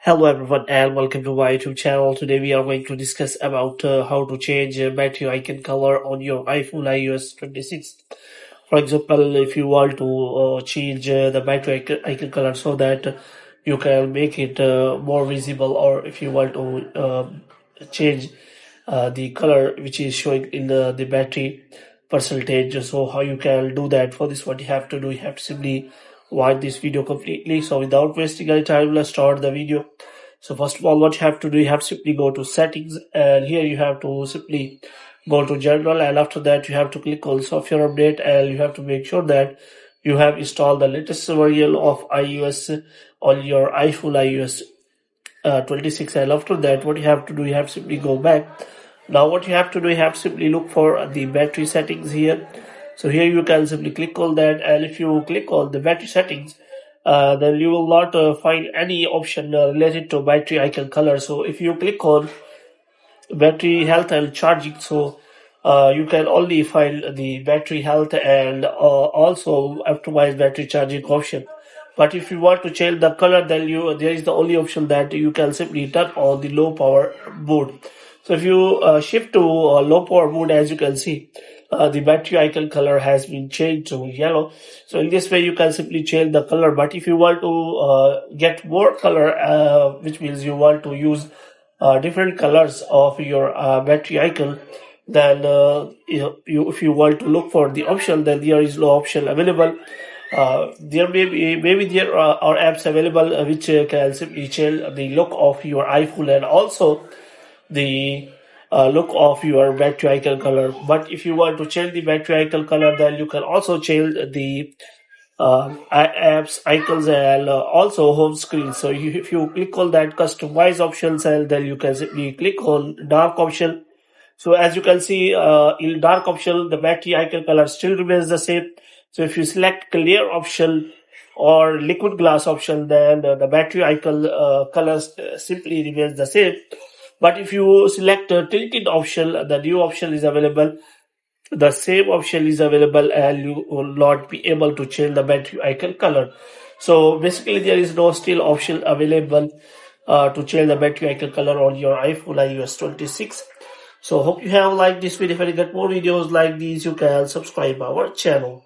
Hello everyone and welcome to my YouTube channel. Today we are going to discuss about how to change battery icon color on your iPhone iOS 26. For example, if you want to change the battery icon color so that you can make it more visible, or if you want to change the color which is showing in the battery percentage. So how you can do that? For this, what you have to do, you have to simply watch this video completely. So without wasting any time, let's start the video. So first of all, what you have to do, you have to simply go to settings, and here you have to simply go to general, and after that you have to click on software update, and you have to make sure that you have installed the latest version of iOS on your iPhone iOS 26. And after that, what you have to do, you have to simply go back. Now what you have to do, you have to simply look for the battery settings here. So here you can simply click on that, and if you click on the battery settings, then you will not find any option related to battery icon color. So if you click on battery health and charging, so you can only find the battery health and also optimize battery charging option. But if you want to change the color, then there is the only option that you can simply turn on the low power mode. So if you shift to low power mode, as you can see, the battery icon color has been changed to yellow. So in this way you can simply change the color. But if you want to get more color, which means you want to use different colors of your battery icon, then if you want to look for the option, then there is no option available. There maybe there are apps available which can simply change the look of your iPhone and also the look of your battery icon color. But if you want to change the battery icon color, then you can also change the apps icons and also home screen. So if you click on that customize options, and then you can simply click on dark option. So as you can see, in dark option, the battery icon color still remains the same. So if you select clear option or liquid glass option, then the battery icon color simply remains the same. But if you select a tilted option, the new option is available. The same option is available, and you will not be able to change the battery icon color. So basically, there is no still option available to change the battery icon color on your iPhone iOS 26. So hope you have liked this video. If you get more videos like these, you can subscribe our channel.